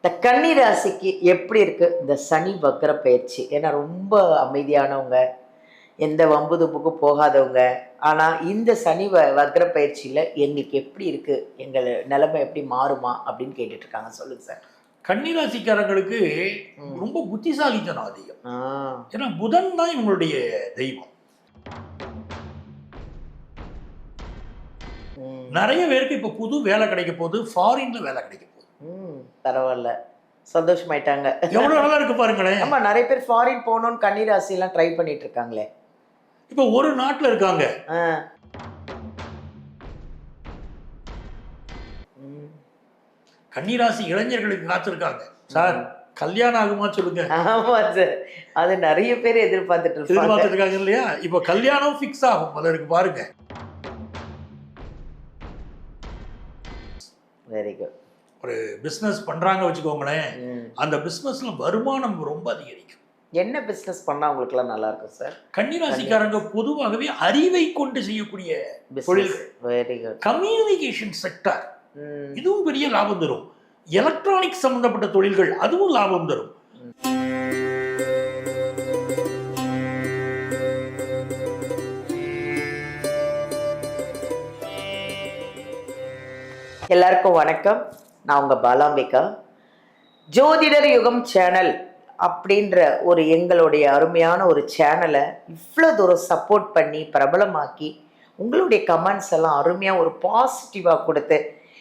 இந்த கன்னி ராசிக்கு எப்படி இருக்கு இந்த சனி வக்ர பயிற்சி? ஏன்னா ரொம்ப அமைதியானவங்க, எந்த வம்பு தும்புக்கும் போகாதவங்க. ஆனா இந்த சனி வக்ர பயிற்சியில எங்களுக்கு எப்படி இருக்கு, எங்கள் நிலைமை எப்படி மாறுமா அப்படின்னு கேட்டுட்டு இருக்காங்க. சொல்லுங்க சார். கன்னிராசிக்காரங்களுக்கு ம். ரொம்ப புத்திசாலித்தனம் அதிகம். ஆ. ஏன்னா புதன் தான் இவங்களுடைய தெய்வம். ம். நிறைய பேருக்கு இப்ப புது வேலை கிடைக்க போகுது, ஃபாரின்ல வேலை கிடைக்க போகுது. ம். பரவாயில்ல, சந்தோஷமாயிட்டாங்க. எவ்வளவு நல்லா இருக்கு பாருங்களேன். ஆமா, நிறைய பேர் ஃபாரின் போகணும்னு கன்னி ராசி எல்லாம் ட்ரை பண்ணிட்டு இருக்காங்களே. இப்ப ஒரு நாட்டுல இருக்காங்க. ஆ. ம். கன்னிராசி இளைஞர்களுக்கு காத்திருக்காங்க. சார் கல்யாணம் ஆகுமா சொல்லுங்க. ஆமா சார், அது நிறைய பேர் எதிர்பார்த்துட்டு இருப்பாங்க. எதிர்பார்த்துட்டு இருக்காங்க இல்லையா? இப்ப கல்யாணம் ஃபிக்ஸ் ஆகும் பலருக்கு பாருங்க. Very good. ஒரு பிசினஸ் பண்றாங்க வச்சுக்கோங்களேன், ம். அந்த பிசினஸ்ல வருமானம் ரொம்ப அதிகரிக்கும். என்ன பிசினஸ் பண்ணா உங்களுக்குலாம் நல்லா இருக்கும் சார்? கன்னிராசிக்காரங்க பொதுவாகவே அறிவை கொண்டு செய்யக்கூடிய தொழில்கள், வெரி குட். கம்யூனிகேஷன் செக்டார், ம். இதுவும் பெரிய லாபம் தரும். எலக்ட்ரானிக் சம்பந்தப்பட்ட தொழில்கள், அதுவும் லாபம் தரும். எல்லாருக்கும் வணக்கம். நான் உங்க பாலாம்பிகா. ஜோதிடர் யுகம் சேனல் அப்படின்ற ஒரு எங்களுடைய அருமையான ஒரு சேனலை இவ்வளோ தூரம் சப்போர்ட் பண்ணி பிரபலமாக்கி உங்களுடைய கமெண்ட்ஸ் எல்லாம் அருமையாக ஒரு பாசிட்டிவாக கொடுத்து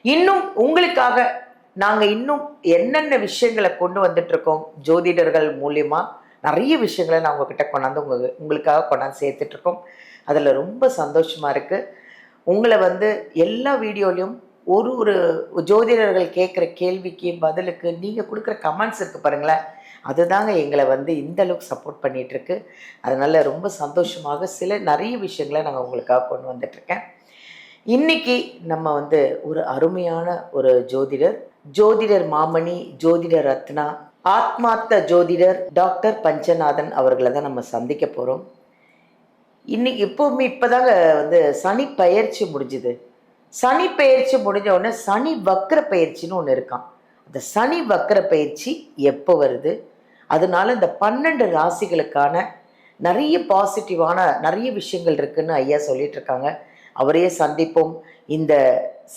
இன்னும் உங்களுக்காக நாங்கள் இன்னும் என்னென்ன விஷயங்களை கொண்டு வந்துட்ருக்கோம் ஜோதிடர்கள் மூலியமா நிறைய விஷயங்களை நான் உங்ககிட்ட கொண்டாந்து உங்களுக்காக கொண்டாந்து சேர்த்துட்ருக்கோம். அதில் ரொம்ப சந்தோஷமாக இருக்குது. உங்களை எல்லா வீடியோலையும் ஒரு ஒரு ஜோதிடர்கள் கேட்குற கேள்விக்கு பதிலுக்கு நீங்கள் கொடுக்குற கமெண்ட்ஸ் இருக்குது பாருங்களேன், அதுதாங்க எங்களை இந்த அளவுக்கு சப்போர்ட் பண்ணிகிட்ருக்கு. அதனால் ரொம்ப சந்தோஷமாக நிறைய விஷயங்களை நாங்கள் உங்களுக்காக கொண்டு வந்துட்ருக்கேன். இன்றைக்கி நம்ம ஒரு அருமையான ஒரு ஜோதிடர் மாமணி, ஜோதிடர் ரத்னா, ஆத்மார்த்த ஜோதிடர் டாக்டர் பஞ்சநாதன் அவர்களை தான் நம்ம சந்திக்க போகிறோம். இன்னைக்கு இப்போதாங்க சனி பயிற்சி முடிஞ்சுது. சனி பயிற்சி முடிஞ்ச உடனே சனி வக்ர பயிற்சின்னு ஒன்று இருக்கான். அந்த சனி வக்ர பயிற்சி எப்போ வருது, அதனால இந்த 12 ராசிகளுக்கான நிறைய பாசிட்டிவான நிறைய விஷயங்கள் இருக்குன்னு ஐயா சொல்லிட்டு இருக்காங்க. அவரையே சந்திப்போம். இந்த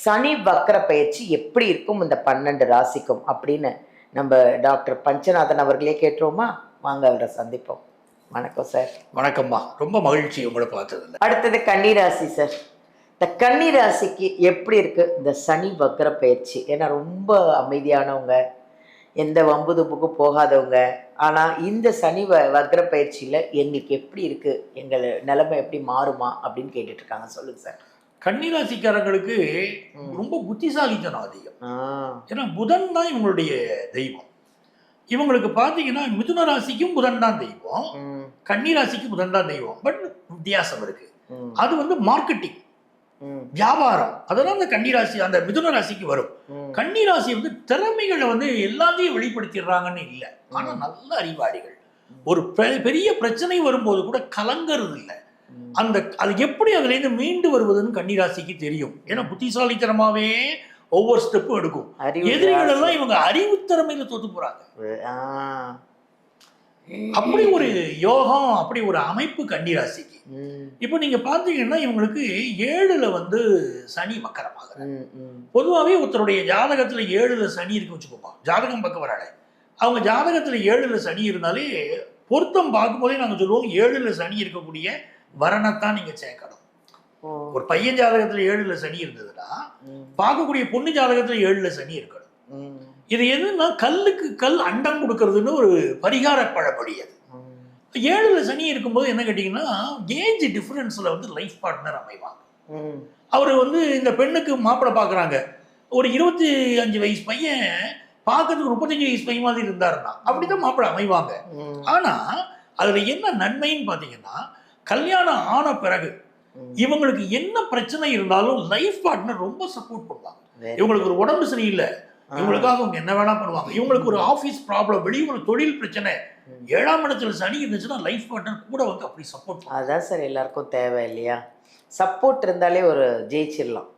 சனி வக்ர பயிற்சி எப்படி இருக்கும் இந்த 12 ராசிக்கும் அப்படின்னு நம்ம டாக்டர் பஞ்சநாதன் அவர்களே கேட்டுருவோமா? வாங்க, அவரை சந்திப்போம். வணக்கம் சார். வணக்கம்மா, ரொம்ப மகிழ்ச்சி உங்களை பார்த்ததில்ல. அடுத்தது கன்னிராசி சார். இந்த கன்னிராசிக்கு எப்படி இருக்கு இந்த சனி வக்ர பயிற்சி? ஏன்னா ரொம்ப அமைதியானவங்க, எந்த வம்பு தும்புக்கும் போகாதவங்க. ஆனா இந்த சனி வக்ர பயிற்சியில எங்களுக்கு எப்படி இருக்கு, எங்கள் நிலைமை எப்படி மாறுமா அப்படின்னு கேட்டுட்டு இருக்காங்க. சொல்லுங்க சார். கன்னிராசிக்காரங்களுக்கு ரொம்ப புத்திசாலித்தனம் அதிகம். ஏன்னா புதன் தான் இவங்களுடைய தெய்வம். இவங்களுக்கு பார்த்தீங்கன்னா மிதுன ராசிக்கும் புதன் தான் தெய்வம், கன்னிராசிக்கும் புதன் தான் தெய்வம். பட் வித்தியாசம் இருக்கு. அது மார்க்கெட்டிங், வியாபாரம், அதெல்லாம் அந்த கன்னிராசி அந்த மிதுன ராசிக்கு வரும். கன்னிராசி திறமைகளை எல்லாத்தையும் வெளிப்படுத்திடுறாங்கன்னு இல்லை, ஆனா நல்ல அறிவாளிகள். ஒரு பெரிய பிரச்சனை வரும்போது கூட கலங்கிறது இல்லை. அது எப்படி அதுல இருந்து மீண்டு வருவதுன்னு கன்னிராசிக்கு தெரியும். ஏன்னா புத்திசாலித்தனமாவே ஒவ்வொரு ஸ்டெப்பும் எடுக்கும். எதிரிகள் எல்லாம் இவங்க அறிவு திறமையில தோத்து போறாங்க. அப்படி ஒரு யோகம், அப்படி ஒரு அமைப்பு கன்னிராசிக்கு. இப்போ நீங்க பாத்தீங்கன்னா இவங்களுக்கு 7ல சனி வக்கரமாக. பொதுவாகவே ஒருத்தருடைய ஜாதகத்துல 7ல சனி இருக்கு வச்சுக்கோமா, ஜாதகம் பக்கம் வராட அவங்க ஜாதகத்துல 7ல சனி இருந்தாலே பொருத்தம் பார்க்கும்போதே நாங்க சொல்லுவோம் 7ல சனி இருக்கக்கூடிய வரனைத்தான் நீங்க சேர்க்கணும். ஒரு பையன் ஜாதகத்துல 7ல சனி இருந்ததுன்னா பார்க்கக்கூடிய பொண்ணு ஜாதகத்துல 7ல சனி இருக்கணும். இது எதுன்னா கல்லுக்கு கல் அண்டம் கொடுக்கறதுன்னு ஒரு பரிகார பழப்படி. அது 7ல சனி இருக்கும்போது என்ன கேட்டீங்கன்னா ஏஜ் டிஃபரன்ஸ்ல லைஃப் பார்ட்னர் அமைவாங்க. அவரு இந்த பெண்ணுக்கு மாப்பிள்ளை பாக்குறாங்க, ஒரு 25 வயசு பையன் பார்க்கறதுக்கு 35 வயசு பையன் மாதிரி இருந்தாருன்னா அப்படிதான் மாப்பிள்ளை அமைவாங்க. ஆனா அதுல என்ன நன்மைன்னு பாத்தீங்கன்னா கல்யாணம் ஆன பிறகு இவங்களுக்கு என்ன பிரச்சனை இருந்தாலும் லைஃப் பார்ட்னர் ரொம்ப சப்போர்ட் பண்ணுவாங்க. இவங்களுக்கு ஒரு உடம்பு சரியில்லை, இவங்களுக்காக அவங்க என்ன வேணா பண்ணுவாங்க. இவங்களுக்கு ஒரு ஆஃபீஸ் ப்ராப்ளம், வெளியூர் தொழில் பிரச்சனை, 7ஆம் இடத்துல சனி இருந்துச்சுன்னா லைஃப் பார்ட்னர் கூட அப்படி சப்போர்ட் பண்ணுவாங்க. அதான் சார் எல்லாருக்கும் தேவை இல்லையா, சப்போர்ட் இருந்தாலே ஒரு ஜெயிச்சிடலாம்.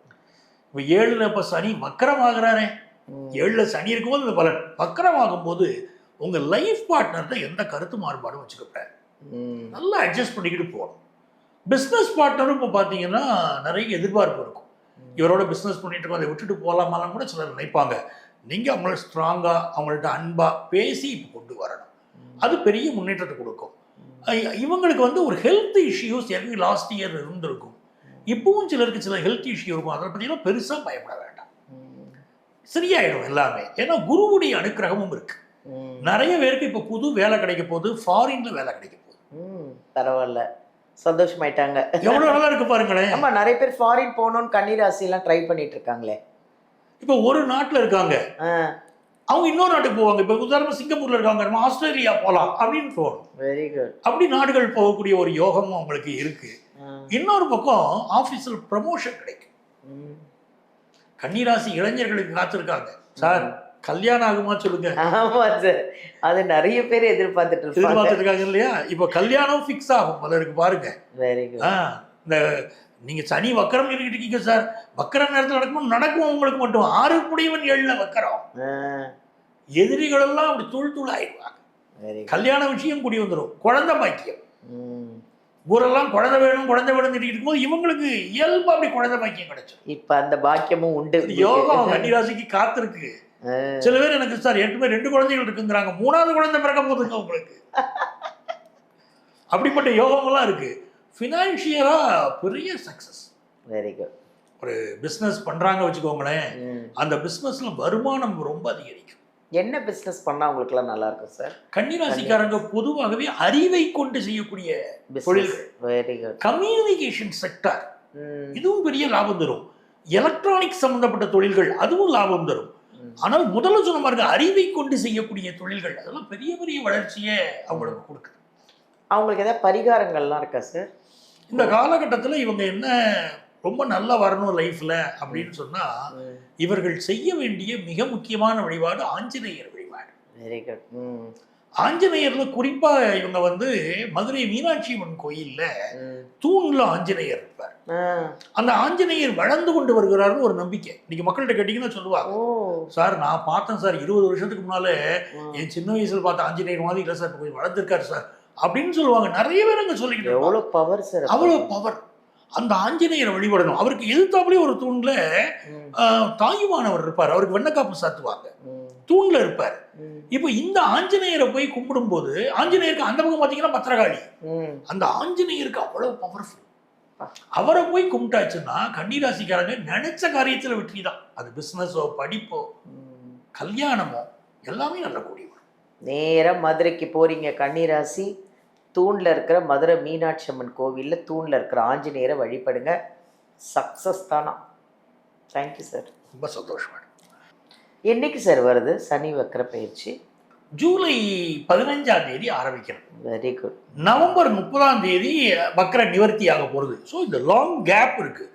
இப்போ 7ல இப்போ சனி வக்கரம் ஆகுறாரே, ஏழுல சனி இருக்கும்போது இந்த பலன். வக்கரமாகும் போது உங்க லைஃப் பார்ட்னர்கிட்ட எந்த கருத்து மாறுபாடும் வச்சுக்கப்படாது, நல்லா அட்ஜஸ்ட் பண்ணிக்கிட்டு போகணும். பிஸ்னஸ் பார்ட்னரும் இப்போ பார்த்தீங்கன்னா நிறைய எதிர்பார்ப்பு இருக்கும். இவரோட பிஸ்னஸ் பண்ணிட்டு இருக்கோம், அதை விட்டுட்டு போகலாமாலாம் கூட சிலர் நினைப்பாங்க. நீங்கள் அவங்கள ஸ்ட்ராங்காக அவங்கள்ட்ட அன்பாக பேசி இப்போ கொண்டு வரணும். அது பெரிய முன்னேற்றத்தை கொடுக்கும். இவங்களுக்கு வந்து ஒரு ஹெல்த் இஷ்யூஸ் எனக்கு லாஸ்ட் இயர் இருந்திருக்கும். இப்பவும் சிலருக்கு சில ஹெல்த் இஷ்யூ இருக்கும். அதை பற்றிலாம் பெருசாக பயப்பட வேண்டாம், சரியாயிடும் எல்லாமே. ஏன்னா குருவுடைய அனுக்கிரகமும் இருக்கு. நிறைய பேருக்கு இப்போ புது வேலை கிடைக்க போகுது, ஃபாரின்ல வேலை கிடைக்க போகுது. பரவாயில்ல, சந்தோஷமாயிட்டாங்க. எவ்வளவு நல்லா இருக்கு பாருங்களேன். ஆமா, நிறைய பேர் ஃபாரின் போகணும்னு கன்னிராசி எல்லாம் ட்ரை பண்ணிட்டு இருக்காங்களே. இப்போ ஒரு நாட்டுல இருக்காங்க, அவங்க இன்னொரு நாட்டுக்கு போவாங்க. இப்போ உதாரணமா சிங்கப்பூர்ல இருக்காங்க, நம்ம ஆஸ்திரேலியா போகலாம் அப்படின்னு தோணும். Very good. அப்படி நாடுகள் போகக்கூடிய ஒரு யோகமும் அவங்களுக்கு இருக்கு. இன்னொரு பக்கம் ஆபீஸ்ல ப்ரமோஷன் கிடைக்கும். கன்னிராசி இளைஞர்களுக்கு காத்திருக்காங்க, சார் கல்யாணம் ஆகுமா சொல்லுங்க. ஆமா சார், அது நிறைய பேர் எதிர்பார்த்துட்டு இருக்காங்க இல்லையா? இப்போ கல்யாணம் ஃபிக்ஸ் ஆகும் பலருக்கு பாருங்க. Very good. இந்த நீங்க சனி வக்கரம் சொல்லிக்கிட்டு இருக்கீங்க சார், வக்கரம் நேரத்தில் நடக்கும் உங்களுக்கு மட்டும். 6 முடிவன் 7ல வக்கரம், எதிரிகள் எல்லாம் அப்படி தூள் தூள் ஆயிடுவாங்க. கல்யாண விஷயம் கூடி வந்துடும். குழந்தை பாக்கியம், ஊரெல்லாம் குழந்தை வேணும் குழந்தை வேணும் இருக்கும்போது இவங்களுக்கு இயல்பா அப்படி குழந்தை பாக்கியம் கிடைக்கும். இப்ப அந்த பாக்கியமும் உண்டு. யோகம் கன்னிராசிக்கு காத்திருக்கு. சில பேர் எனக்கு சார் ஏற்கனவே 2 குழந்தைகள் இருக்குங்கிறாங்க, 3வது குழந்தை பிறக்க போதுங்க உங்களுக்கு. அப்படிப்பட்ட யோகமெல்லாம் இருக்கு. ஃபினான்ஷியலா பெரிய சக்சஸ். Very good. ஒரு பிசினஸ் பண்றாங்க வச்சுக்கோங்களேன், அந்த பிசினஸ்ல வருமானம் ரொம்ப அதிகரிக்கும். என்ன பிசினஸ் பண்ணா உங்களுக்கு எல்லாம் நல்லா இருக்கும் சார்? கன்னிராசிக்காரங்க பொதுவாகவே அறிவை கொண்டு செய்யக்கூடிய தொழில்கள். Very good. கம்யூனிகேஷன் செக்டார், இதுவும் பெரிய லாபம் தரும். எலக்ட்ரானிக் சம்பந்தப்பட்ட தொழில்கள், அதுவும் லாபம் தரும். ஆனால் முதல்ல சொன்ன மாதிரி அறிவை கொண்டு செய்யக்கூடிய தொழில்கள், அதெல்லாம் பெரிய பெரிய வளர்ச்சியை அவங்களுக்கு கொடுக்குது. அவங்களுக்கு ஏதாவது பரிகாரங்கள்லாம் இருக்கா சார் இந்த காலகட்டத்தில்? இவங்க என்ன ரொம்ப நல்லா வரணும் லைஃப்ல அப்படின்னு சொன்னா, இவர்கள் செய்ய வேண்டிய மிக முக்கியமான வழிபாடு ஆஞ்சநேயர் வழிபாடு. Very good. ஆஞ்சநேயர்ல குறிப்பா இவங்க வந்து மதுரை மீனாட்சி அம்மன் கோயில்ல தூண்ல ஆஞ்சநேயர் இருப்பார். அந்த ஆஞ்சநேயர் வளர்ந்து கொண்டு வருகிறாருன்னு ஒரு நம்பிக்கை. நீங்க மக்கள்கிட்ட கேட்டீங்கன்னா சொல்லுவாங்க, சார் நான் பார்த்தேன் சார் 20 வருஷத்துக்கு முன்னால என் சின்ன வயசுல பார்த்த ஆஞ்சநேயர் மாதிரி இல்லை சார், கொஞ்சம் வளர்ந்துருக்காரு சார் அப்படின்னு சொல்லுவாங்க. நிறைய பேர் அங்க சொல்லிக்கிட்டு எவ்வளவு பவர் சார், அவ்வளவு பவர். அந்த ஆஞ்சநேயரை வழிபடணும். அவருக்கு எதிர்த்தாப்புலயே ஒரு தூண்ல தாயுமானவர் இருப்பார், அவருக்கு வெண்ணக்காப்பு சாத்துவாங்க, தூண்ல இருப்பார். இப்ப இந்த ஆஞ்சநேயரை போய் கும்பிடும் போது, ஆஞ்சநேயருக்கு அந்த பக்கம் பாத்தீங்கன்னா பத்திரகாளி, அந்த ஆஞ்சநேயருக்கு அவ்வளவு பவர்ஃபுல். அவரை போய் கும்பிட்டாச்சுன்னா கன்னிராசிக்காரங்க நினைச்ச காரியத்துல வெற்றி தான். அது பிசினஸோ படிப்போ கல்யாணமோ எல்லாமே நல்ல கூடி வரும். நேரம் மதுரைக்கு போறீங்க கன்னிராசி, தூண்ல இருக்கிற மதுரை மீனாட்சி அம்மன் கோவில்ல தூண்ல இருக்கிற ஆஞ்சநேயரை வழிபடுங்க, சக்சஸ் தானா. Thank you sir. ரொம்ப சந்தோஷம். என்னைக்கு சார் வருது சனி வக்கர பயிற்சி? ஜூலை 15ஆம் தேதி ஆரம்பிக்கிறது. Very good. நவம்பர் 30ஆம் தேதி வக்கர நிவர்த்தி ஆக போறது. ஸோ இந்த லாங் கேப் இருக்கு.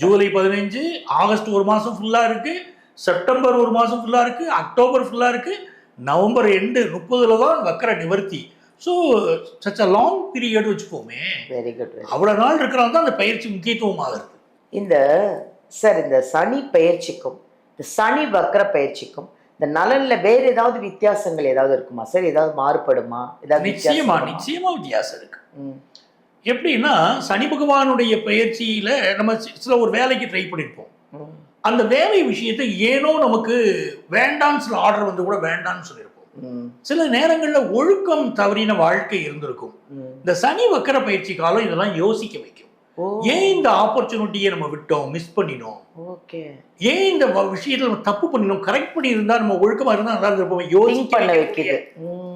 ஜூலை 15, ஆகஸ்ட் 1 மாசம் ஃபுல்லா இருக்கு, செப்டம்பர் 1 மாசம் ஃபுல்லா இருக்கு, அக்டோபர் ஃபுல்லா இருக்கு, நவம்பர் எண்டு 30ல தான் வக்கர நிவர்த்தி. So such a long period வச்சுக்கோமே. Very good. அவ்வளவு நாள் இருக்கிறாங்க தான் அந்த பயிற்சி முக்கியத்துவம் ஆகுது. இந்த சார் இந்த சனி பயிற்சிக்கும் இந்த சனி வக்கர பயிற்சிக்கும் இந்த நலன்ல வேற ஏதாவது வித்தியாசங்கள் ஏதாவது இருக்குமா சார்? ஏதாவது மாறுபடுமா? ஏதாவது? நிச்சயமா வித்தியாசம் இருக்கு. எப்படின்னா சனி பகவானுடைய பயிற்சியில நம்ம சில ஒரு வேலைக்கு ட்ரை பண்ணிருப்போம். அந்த வேலை விஷயத்தை ஏனோ நமக்கு வேண்டான்னு சில ஆர்டர் வந்து கூட வேண்டான்னு சொல்லியிருப்போம். சில நேரங்கள்ல ஒழுக்கம் தவறின வாழ்க்கை இருந்திருக்கும். இந்த சனி வக்கர பயிற்சி காலம் இதெல்லாம் யோசிக்க வைக்கும். ஏன் இந்த ஆப்பர்ச்சுனிட்டியை நம்ம விட்டோம், மிஸ் பண்ணினோம், ஏன் இந்த விஷயத்துல நம்ம தப்பு பண்ணினோம், கரெக்ட் பண்ணி இருந்தா நம்ம ஒழுக்கமா இருந்தா நல்லா இருந்திருப்போம், யோசிக்க வைக்குது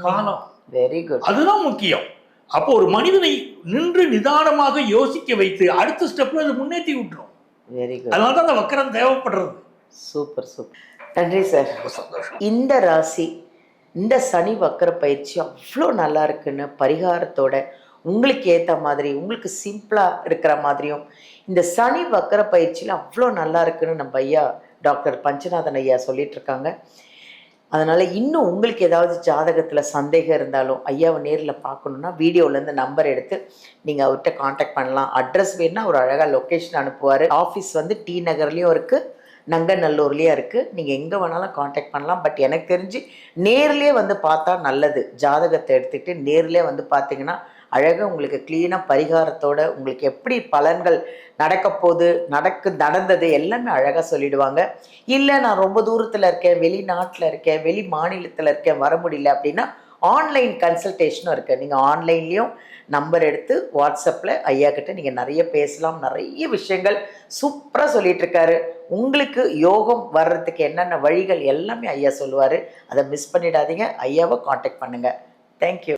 காலம். Very good. அதுதான் முக்கியம். அப்போ ஒரு மனிதனை நின்று நிதானமாக யோசிக்க வைத்து அடுத்த ஸ்டெப்ல அதை முன்னேற்றி விட்டுரும். Very good. அதனாலதான் அந்த வக்கரம் தேவைப்படுறது. Super super. நன்றி சார். சந்தோஷம். இந்த ராசி இந்த சனி வக்கர பயிற்சி அவ்வளோ நல்லா இருக்குன்னு பரிகாரத்தோட உங்களுக்கு ஏற்ற மாதிரி உங்களுக்கு சிம்பிளாக இருக்கிற மாதிரியும் இந்த சனி வக்கர பயிற்சியில் அவ்வளோ நல்லா இருக்குன்னு நம்ம ஐயா டாக்டர் பஞ்சநாதன் ஐயா சொல்லிட்டு இருக்காங்க. அதனால் இன்னும் உங்களுக்கு ஏதாவது ஜாதகத்தில் சந்தேகம் இருந்தாலும் ஐயாவை நேரில் பார்க்கணுன்னா வீடியோலேருந்து நம்பர் எடுத்து நீங்கள் அவர்கிட்ட காண்டாக்ட் பண்ணலாம். அட்ரஸ் வேணுன்னா ஒரு அழகாக லொக்கேஷன் அனுப்புவார். ஆஃபீஸ் வந்து டி நகர்லேயும் இருக்குது, நங்கநல்லூர்லேயே இருக்குது. நீங்கள் எங்கே வேணாலும் காண்டாக்ட் பண்ணலாம். பட் எனக்கு தெரிஞ்சு நேர்லேயே வந்து பார்த்தா நல்லது. ஜாதகத்தை எடுத்துகிட்டு நேர்லேயே வந்து பார்த்தீங்கன்னா அழகாக உங்களுக்கு க்ளீனாக பரிகாரத்தோட உங்களுக்கு எப்படி பலன்கள் நடக்க போகுது, நடந்தது எல்லாமே அழகாக சொல்லிடுவாங்க. இல்லை நான் ரொம்ப தூரத்தில் இருக்கேன், வெளிநாட்டில் இருக்கேன், வெளி மாநிலத்தில் இருக்கேன், வர முடியல அப்படின்னா ஆன்லைன் கன்சல்டேஷனும் இருக்குது. நீங்கள் ஆன்லைன்லேயும் நம்பர் எடுத்து வாட்ஸ்அப்பில் ஐயா கிட்ட நீங்கள் நிறைய பேசலாம். நிறைய விஷயங்கள் சூப்பராக சொல்லிட்டு இருக்காரு. உங்களுக்கு யோகம் வர்றதுக்கு என்னென்ன வழிகள் எல்லாமே ஐயா சொல்லுவார். அதை மிஸ் பண்ணிடாதீங்க. ஐயாவை காண்டாக்ட் பண்ணுங்கள். தேங்க்யூ.